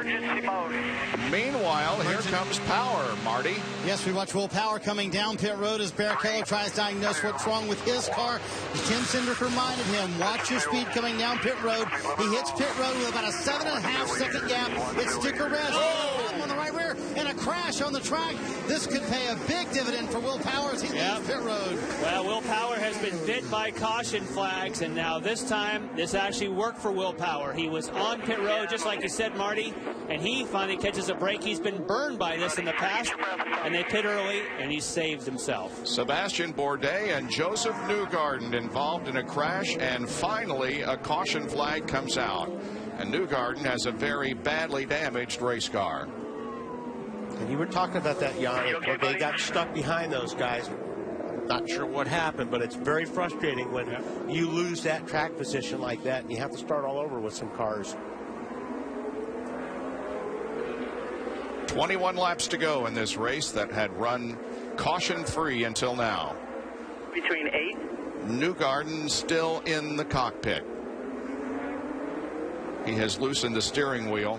Emergency mode. Meanwhile, here comes Power, Marty. Yes, we watch Will Power coming down pit road as Barrichello tries to diagnose what's wrong with his car. Tim Cindric reminded him, watch your speed coming down pit road. He hits pit road with about a 7.5 second gap. It's sticker red. Oh! On the right rear and a crash on the track. This could pay a big dividend for Will Power as he leaves pit road. Well, Will Power has been bit by caution flags, and now this time, this actually worked for Will Power. He was on pit road, just like you said, Marty, and he finally catches a break. He's been burned by this in the past, and they pit early, and he saved himself. Sebastian Bourdais and Joseph Newgarden involved in a crash, and finally a caution flag comes out. And Newgarden has a very badly damaged race car. And you were talking about that, Jan. They got stuck behind those guys. Not sure what happened, but it's very frustrating when you lose that track position like that and you have to start all over with some cars. 21 laps to go in this race that had run caution-free until now. Between 8. Newgarden still in the cockpit. He has loosened the steering wheel.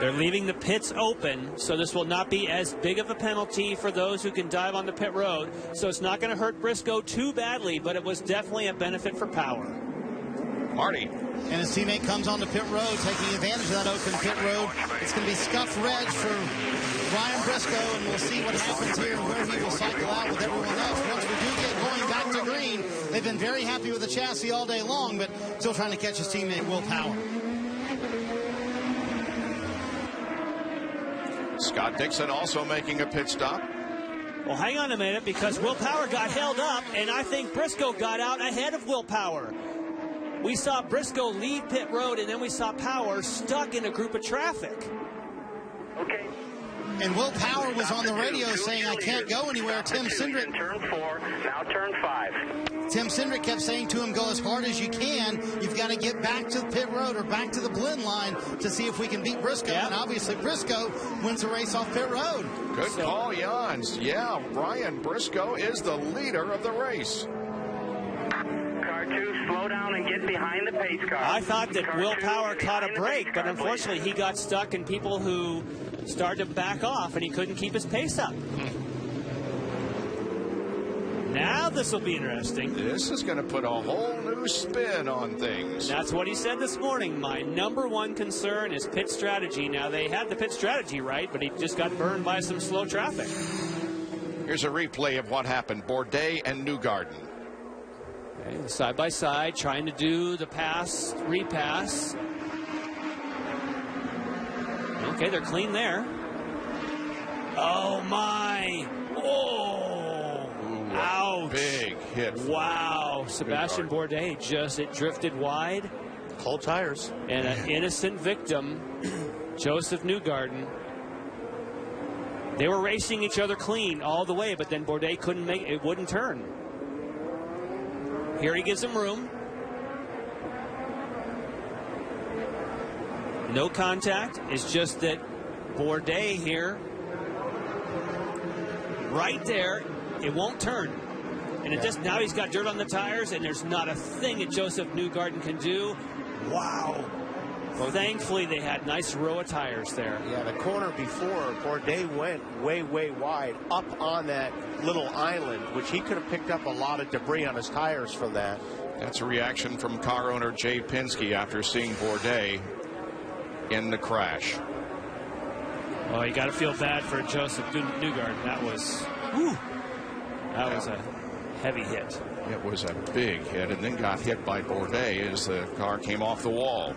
They're leaving the pits open, so this will not be as big of a penalty for those who can dive on the pit road. So it's not going to hurt Briscoe too badly, but it was definitely a benefit for Power. Marty. And his teammate comes onto pit road, taking advantage of that open pit road. It's going to be scuffed red for Ryan Briscoe, and we'll see what happens here and where he will cycle out with everyone else. Once we do get going back to green, they've been very happy with the chassis all day long, but still trying to catch his teammate, Will Power. Scott Dixon also making a pit stop. Well, hang on a minute, because Will Power got held up, and I think Briscoe got out ahead of Will Power. We saw Briscoe leave pit road, and then we saw Power stuck in a group of traffic. Okay. And Will Power was on the radio saying, I can't go anywhere. Tim Cindric. Turn 4, now turn 5. Tim Cindric kept saying to him, go as hard as you can. You've got to get back to the pit road or back to the blend line to see if we can beat Briscoe. And obviously Briscoe wins the race off pit road. Good call, Jans. Yeah, Ryan Briscoe is the leader of the race. Car 2, slow down and get behind the pace car. I thought that Will Power caught a break, but unfortunately he got stuck in people who started to back off, and he couldn't keep his pace up. Now this will be interesting. This is going to put a whole new spin on things. That's what he said this morning. My #1 concern is pit strategy. Now, they had the pit strategy right, but he just got burned by some slow traffic. Here's a replay of what happened. Bourdais and Newgarden. Okay, side by side, trying to do the pass, repass. Okay, they're clean there. Oh, my. Oh, ouch. Big hit. Wow. Sebastian Bourdais it drifted wide. Cold tires. And an innocent victim, Joseph Newgarden. They were racing each other clean all the way, but then Bourdais couldn't make it, wouldn't turn. Here he gives him room. No contact. It's just that Bourdais here, right there, it won't turn. And it just, now he's got dirt on the tires, and there's not a thing that Joseph Newgarden can do. Wow. Well, thankfully, they had nice row of tires there. Yeah, the corner before, Bourdais went way, way wide up on that little island, which he could have picked up a lot of debris on his tires from that. That's a reaction from car owner Jay Penske after seeing Bourdais in the crash. Oh, you got to feel bad for Joseph Newgarden. That was, that was a heavy hit. It was a big hit, and then got hit by Bourdais as the car came off the wall.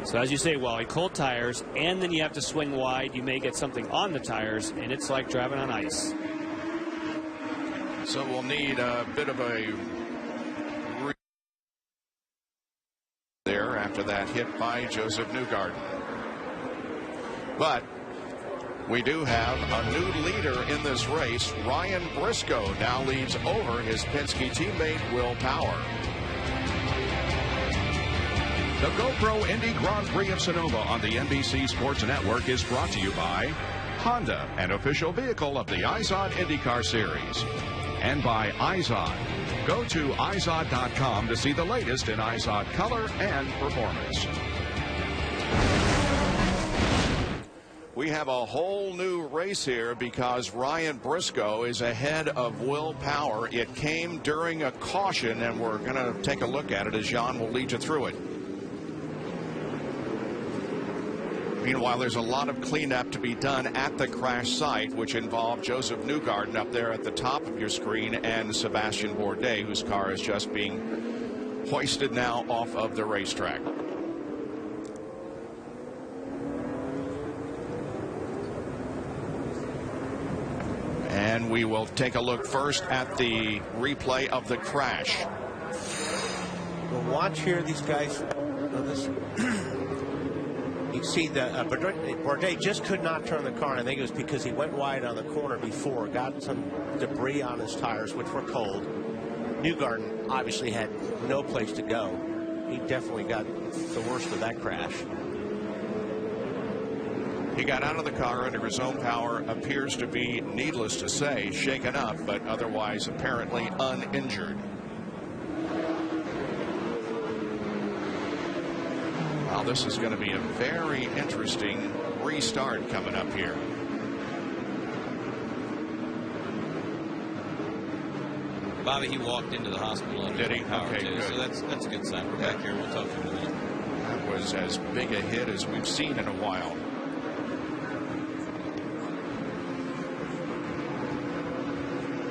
So as you say, Wally, cold tires, and then you have to swing wide. You may get something on the tires, and it's like driving on ice. So we'll need a bit of a there after that hit by Joseph Newgarden. But we do have a new leader in this race. Ryan Briscoe now leads over his Penske teammate Will Power. The GoPro Indy Grand Prix of Sonoma on the NBC Sports Network is brought to you by Honda, an official vehicle of the IZOD IndyCar Series. And by IZOD. Go to IZOD.com to see the latest in IZOD color and performance. We have a whole new race here because Ryan Briscoe is ahead of Will Power. It came during a caution, and we're going to take a look at it as Jan will lead you through it. Meanwhile, there's a lot of cleanup to be done at the crash site, which involved Joseph Newgarden up there at the top of your screen and Sebastian Bourdais, whose car is just being hoisted now off of the racetrack. And we will take a look first at the replay of the crash. Well, watch here, these guys. You see that Bourdais just could not turn the car. I think it was because he went wide on the corner before, got some debris on his tires, which were cold. Newgarden obviously had no place to go. He definitely got the worst of that crash. He got out of the car under his own power, appears to be, needless to say, shaken up, but otherwise apparently uninjured. Well, this is going to be a very interesting restart coming up here. Bobby, he walked into the hospital under Did he? Okay, too, good. so that's a good sign. We're back here. We'll talk to him in a minute. That was as big a hit as we've seen in a while.